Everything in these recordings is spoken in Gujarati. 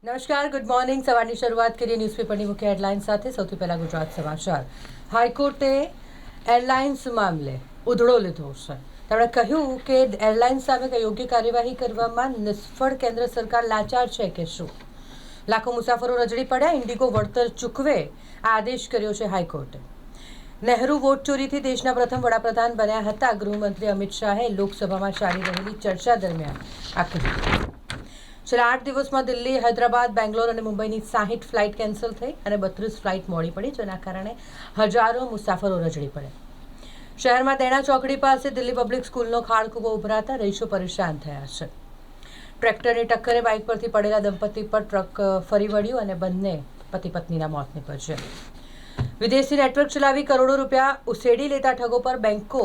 નમસ્કાર, ગુડ મોર્નિંગ. સવારની શરૂઆત કરીએ ન્યૂઝપેપરની મુખ્ય હેડલાઇન સાથે. સૌથી પહેલા ગુજરાત સમાચાર. હાઈકોર્ટે એરલાઇન્સ મામલે ઉધડો લીધો છે. તેમણે કહ્યું કે એરલાઇન્સ સામે યોગ્ય કાર્યવાહી કરવામાં નિષ્ફળ કેન્દ્ર સરકાર લાચાર છે કે શું? લાખો મુસાફરો રજડી પડ્યા, ઇન્ડિગો વળતર ચૂકવે આ આદેશ કર્યો છે હાઈકોર્ટે. નહેરુ વોટ ચોરીથી દેશના પ્રથમ વડાપ્રધાન બન્યા હતા. ગૃહમંત્રી અમિત શાહે લોકસભામાં ચાલી રહેલી ચર્ચા દરમિયાન આ કહ્યું. છેલ્લા 8 દિવસમાં દિલ્હી, હૈદરાબાદ, બેંગ્લોર અને મુંબઈની 60 ફ્લાઇટ કેન્સલ થઈ અને 32 ફ્લાઇટ મોડી પડી, જેના કારણે હજારો મુસાફરો રજડી પડ્યા. શહેરમાં દેણા ચોકડી પાસે દિલ્હી પબ્લિક સ્કૂલનો ખાળકૂવો ઉભરાતા રહીશો પરેશાન થયા છે. ટ્રેક્ટરની ટક્કરે બાઇક પરથી પડેલા દંપતી પર ટ્રક ફરી વળ્યું અને બંને પતિ પત્નીના મોત નીપજ્યા. વિદેશી નેટવર્ક ચલાવી કરોડો રૂપિયા ઉછેડી લેતા ઠગો પર બેંકો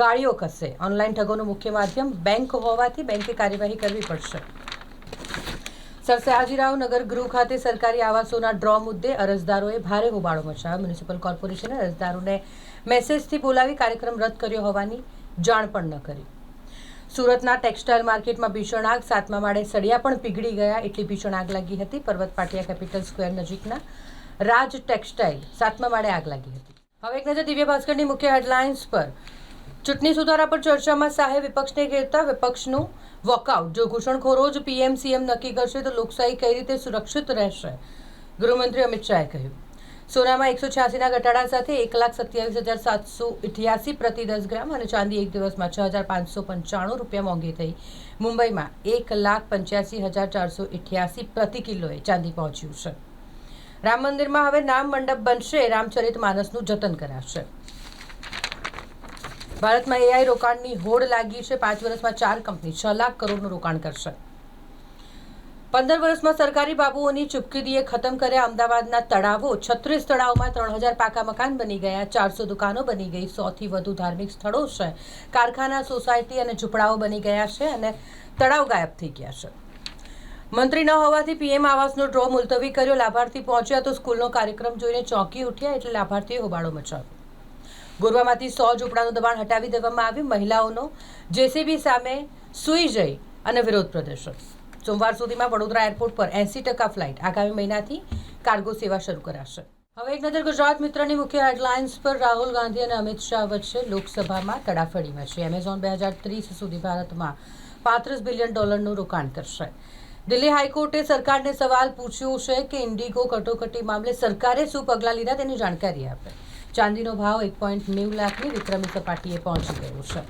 ગાળીઓ કસે. ઓનલાઈન ઠગોનું મુખ્ય માધ્યમ બેંક હોવાથી બેંકે કાર્યવાહી કરવી પડશે. સર સયાજીરાવ નગર ગૃહ ખાતે સરકારી આવાસોના ડ્રો મુદ્દે અરજદારોએ ભારે હોબાળો મચાવ્યો. મ્યુનિસિપલ કોર્પોરેશને અરજદારોને મેસેજથી બોલાવી કાર્યક્રમ રદ કર્યો હોવાની જાણ પણ ન કરી. સુરતના ટેક્સટાઇલ માર્કેટમાં ભીષણ આગ. 7મા માળે સળિયા પણ પીગળી ગયા એટલી ભીષણ આગ લાગી હતી. પર્વત પાટિયા કેપિટલ સ્ક્વેર નજીકના રાજ ટેક્સટાઇલ 7મા માળે આગ લાગી હતી. હવે એક નજર દિવ્ય ભાસ્કરની મુખ્ય હેડલાઇન્સ પર. ચૂંટણી સુધારા પર ચર્ચામાં શાહે વિપક્ષને ઘેરતા વિપક્ષનું વોકઆઉટ. જો ઘૂસણખોરો જ પીએમ સીએમ નક્કી કરશે તો લોકશાહી કઈ રીતે સુરક્ષિત રહેશે? ગૃહમંત્રી અમિત શાહે કહ્યું. સોનામાં 186ના ઘટાડા સાથે 1,27,788 પ્રતિ 10 ગ્રામ અને ચાંદી એક દિવસમાં 6,595 રૂપિયા મોંઘી થઈ. મુંબઈમાં 1,85,488 પ્રતિ કિલોએ ચાંદી પહોંચ્યું છે. રામ મંદિરમાં હવે નામ મંડપ બનશે. રામચરિત માનસનું જતન કરાશે. ભારતમાં એઆઈ રોકાણની હોડ લાગી છે. 5 વર્ષમાં 4 કંપની 6 લાખ કરોડનું રોકાણ કરશે. 15 વર્ષમાં સરકારી બાબુઓની ચૂપકીદીએ ખતમ કર્યા અમદાવાદના તળાવો. 36 તળાવમાં 3,000 પાકા મકાન બની ગયા. 400 દુકાનો બની ગઈ. 100થી વધુ ધાર્મિક સ્થળો છે. કારખાના, સોસાયટી અને ઝૂંપડાઓ બની ગયા છે અને તળાવ ગાયબ થઈ ગયા છે. મંત્રી ન હોવાથી પીએમ આવાસનો ડ્રો મુલતવી કર્યો. લાભાર્થી પહોંચ્યા તો સ્કૂલનો કાર્યક્રમ જોઈને ચોંકી ઉઠ્યા એટલે લાભાર્થીએ હોબાળો મચાવ્યો. ગોરવામાંથી 100 ઝૂંપડાનું દબાણ હટાવી દેવામાં આવ્યું. મહિલાઓનો જેસીબી સામે સૂઈ જઈ અને વિરોધ પ્રદર્શન. સોમવાર સુધીમાં વડોદરા એરપોર્ટ પર 80% ફ્લાઇટ. આગામી મહિનાથી કાર્ગો સેવા શરૂ કરાશે. હવે એક નજર ગુજરાત મિત્રની મુખ્ય હેડલાઇન્સ પર. રાહુલ ગાંધી અને અમિત શાહ વચ્ચે લોકસભામાં તડાફડી મચી. એમેઝોન 2030 સુધી ભારતમાં $35 બિલિયન રોકાણ કરશે. દિલ્હી હાઈકોર્ટે સરકારને સવાલ પૂછ્યો છે કે ઇન્ડિગો કટોકટી મામલે સરકારે શું પગલાં લીધા તેની જાણકારી આપે. ચાંદીનો ભાવ 1.90 લાખની વિક્રમી સપાટીએ પહોંચી ગયો છે.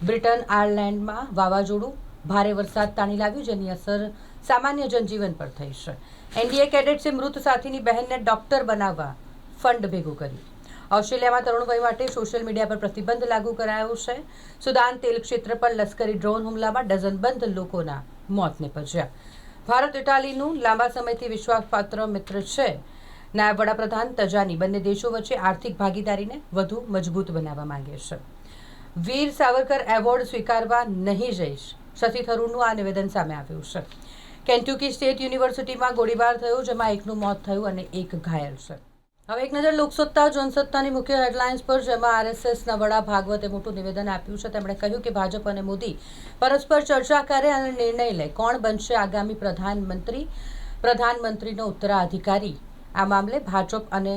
બ્રિટન, આયર્લેન્ડમાં વાવાઝોડું ભારે વરસાદ તાણી લાવ્યું, જેની અસર સામાન્ય જનજીવન પર થઈ છે. એનડીએ કેડેટ્સે મૃત સાથીની બહેનને ડોક્ટર બનાવવા ફંડ ભેગું કર્યું. ઓસ્ટ્રેલિયામાં તરુણ વય માટે સોશિયલ મીડિયા પર પ્રતિબંધ લાગુ કરાયો છે. સુદાન તેલ ક્ષેત્ર પર લશ્કરી ડ્રોન હુમલામાં ડઝનબંધ લોકોના મોત નીપજ્યા. ભારત ઇટાલીનું લાંબા સમયથી વિશ્વાસપાત્ર મિત્ર છે. નાયબ વડાપ્રધાન તજાની બંને દેશો વચ્ચે આર્થિક ભાગીદારીને વધુ મજબૂત બનાવવા માંગે છે. વીર સાવરકર એવોર્ડ સ્વીકારવા નહીં જઈશ, શશી થરૂરનું આ નિવેદન સામે આવ્યું છે. કેન્ટુકી સ્ટેટ યુનિવર્સિટીમાં ગોળીબાર થયો, જેમાં એકનું મોત થયું અને એક ઘાયલ છે. હવે એક નજર લોકસત્તા જનસત્તાની મુખ્ય હેડલાઇન્સ પર, જેમાં આરએસએસના વડા ભાગવતે મોટું નિવેદન આપ્યું છે. તેમણે કહ્યું કે ભાજપ અને મોદી પરસ્પર ચર્ચા કરે અને નિર્ણય લે કોણ બનશે આગામી પ્રધાનમંત્રી. પ્રધાનમંત્રીનો ઉત્તરાધિકારી. આ મામલે ભાજપ અને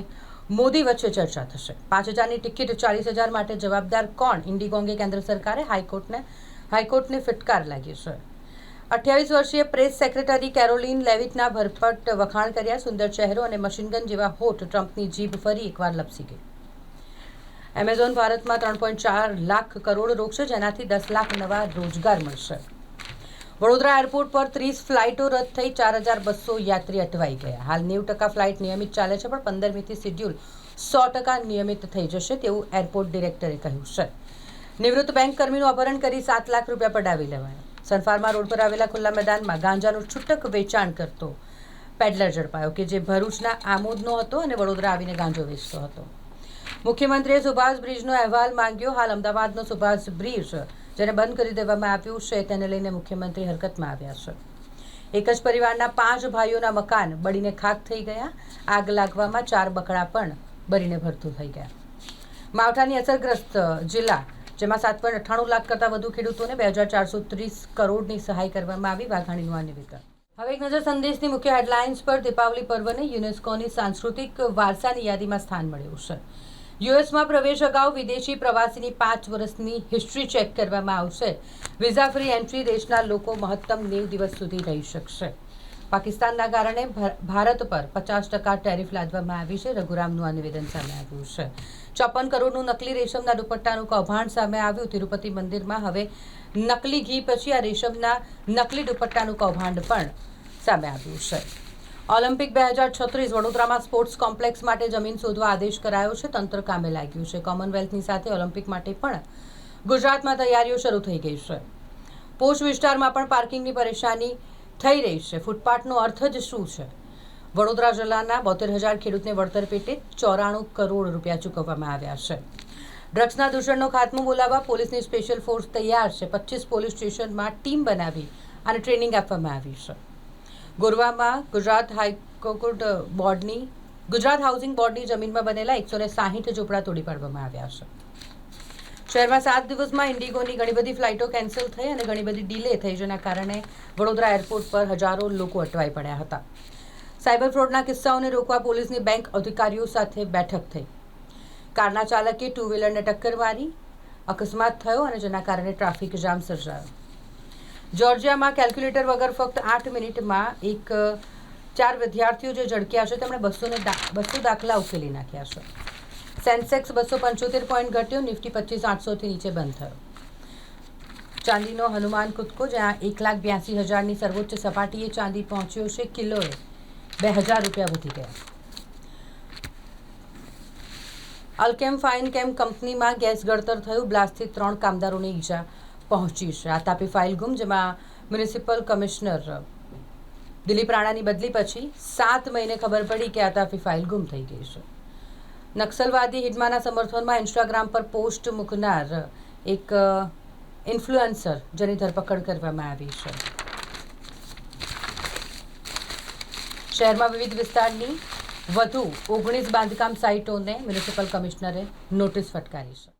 મોદી વચ્ચે ચર્ચા થશે. 5,000ની ટિકિટ 40,000 માટે જવાબદાર કોણ? ઇન્ડિગો અંગે કેન્દ્ર સરકારે હાઈકોર્ટને ફટકાર લાગી છે. 28 વર્ષીય પ્રેસ સેક્રેટરી કેરોલિન લેવિટના ભરપટ વખાણ કર્યા. સુંદર ચહેરો અને મશીનગન જેવા હોઠ. ટ્રમ્પની જીભ ફરી એકવાર લપસી ગઈ. એમેઝોન ભારતમાં 3.4 લાખ કરોડ રોકશે, જેનાથી 10 લાખ નવા રોજગાર મળશે. વડોદરા એરપોર્ટ પર 30 ફ્લાઇટો રદ થઈ. 4,200 યાત્રી અટવાઈ ગયા. હાલ 90% ફ્લાઇટ નિયમિત ચાલે છે, પણ 15મીથી શેડ્યુલ 100% નિયમિત થઈ જશે તેવું એરપોર્ટ ડિરેક્ટરે કહ્યું છે. નિવૃત્ત બેંક કર્મીનું અપહરણ કરી 7 લાખ રૂપિયા પડાવી લેવાયા. સનફાર્મા રોડ પર આવેલા ખુલ્લા મેદાનમાં ગાંજાનું છૂટક વેચાણ કરતો પેડલર ઝડપાયો કે જે ભરૂચના આમોદનો હતો અને વડોદરા આવીને ગાંજો વેચતો હતો. મુખ્યમંત્રીએ સુભાષ બ્રિજનો અહેવાલ માંગ્યો. હાલ અમદાવાદનો સુભાષ બ્રિજ, જેને બંધ કરી દેવામાં આવ્યું છે, તેને લઈને મુખ્યમંત્રી હરકતમાં આવ્યા છે. એક જ પરિવારના 5 ભાઈઓના મકાન બળીને ખાખ થઈ ગયા. આગ લાગવામાં 4 બકડા પણ બળીને ભરતું થઈ ગયા. માવઠાની અસરગ્રસ્ત જિલ્લા, જેમાં 7.98 લાખ કરતાં વધુ ખેડૂતોને 2,430 કરોડની સહાય કરવામાં આવી. વાઘાણીનું આ નિવેદન. હવે એક નજર સંદેશની મુખ્ય હેડલાઇન્સ પર. દીપાવલી પર્વને યુનેસ્કોની સાંસ્કૃતિક વારસાની યાદીમાં સ્થાન મળ્યું છે. યુએસમાં પ્રવેશ અગાઉ વિદેશી પ્રવાસીની 5 વર્ષની હિસ્ટ્રી ચેક કરવામાં આવશે. વિઝા ફ્રી એન્ટ્રી દેશના લોકો મહત્તમ 90 દિવસ સુધી રહી શકશે. પાકિસ્તાનના કારણે ભારત પર 50% ટેરિફ લાદવામાં આવી છે. રઘુરામનું આ નિવેદન સામે આવ્યું છે. 54 કરોડનું નકલી રેશમના દુપટ્ટાનું કૌભાંડ સામે આવ્યું. તિરુપતિ મંદિરમાં હવે નકલી ઘી પછી આ રેશમના નકલી દુપટ્ટાનું કૌભાંડ પણ સામે આવ્યું છે. ઓલિમ્પિક 2036 વડોદરામાં સ્પોર્ટ્સ કોમ્પ્લેક્સ માટે જમીન શોધવા આદેશ કરાયો છે. તંત્ર કામે લાગ્યું છે. કોમનવેલ્થની સાથે ઓલિમ્પિક માટે પણ ગુજરાતમાં તૈયારીઓ શરૂ થઈ ગઈ છે. પોશ વિસ્તારમાં પણ પાર્કિંગની પરેશાની થઈ રહી છે. ફૂટપાથનો અર્થ જ શું છે? વડોદરા જિલ્લાના 72,000 ખેડૂતને વળતર પેટે 94 કરોડ રૂપિયા ચૂકવવામાં આવ્યા છે. ડ્રગ્સના દૂષણનો ખાત્મો બોલાવવા પોલીસની સ્પેશિયલ ફોર્સ તૈયાર છે. 25 પોલીસ સ્ટેશનમાં ટીમ બનાવી અને ટ્રેનિંગ આપવામાં આવી છે. ગોરવામાં ગુજરાત હાઉસિંગ બોર્ડની જમીનમાં બનેલા 160 ઝૂંપડા તોડી પાડવામાં આવ્યા છે. શહેરમાં 7 દિવસમાં ઇન્ડિગોની ઘણી બધી ફ્લાઇટો કેન્સલ થઈ અને ઘણી બધી ડીલે થઈ, જેના કારણે વડોદરા એરપોર્ટ પર હજારો લોકો અટવાઈ પડ્યા હતા. સાયબર ફ્રોડના કિસ્સાઓને રોકવા પોલીસની બેંક અધિકારીઓ સાથે બેઠક થઈ. કારના ચાલકે 2 વ્હીલરને ટક્કર મારી અકસ્માત થયો અને જેના કારણે ટ્રાફિક જામ સર્જાયો. જોર્જિયામાં કેલ્ક્યુલેટર વગર ફક્ત 8 મિનિટમાં 4 વિદ્યાર્થીઓ જે ઝડક્યા છે તેમણે 200 દાખલા ઉકેલી નાખ્યા છે. સેન્સેક્સ 275 પોઈન્ટ ઘટ્યો. નિફ્ટી 25,800થી નીચે બંધ થયો. ચાંદીનો હનુમાન કૂદકો, જ્યાં 1,82,000ની સર્વોચ્ચ સપાટીએ ચાંદી પહોંચ્યો છે. કિલોએ 2,000 રૂપિયા વધી ગયા. અલ્કેમ ફાઇન કેમ કંપનીમાં ગેસ ગળતર થયું. બ્લાસ્ટથી 3 કામદારોને ઈજા પહોંચી છે. આ તાપી ફાઇલ ગુમ, જેમાં મ્યુનિસિપલ કમિશનર દિલીપ રાણાની બદલી પછી 7 મહિને ખબર પડી કે આ તાપી ફાઇલ ગુમ થઈ ગઈ છે. નક્સલવાદી હિડમાના સમર્થનમાં ઇન્સ્ટાગ્રામ પર પોસ્ટ મૂકનાર એક ઇન્ફ્લુએન્સર જેની ધરપકડ કરવામાં આવી છે. શહેરમાં વિવિધ વિસ્તારની વધુ 19 બાંધકામ સાઇટોને મ્યુનિસિપલ કમિશનરે નોટિસ ફટકારી છે.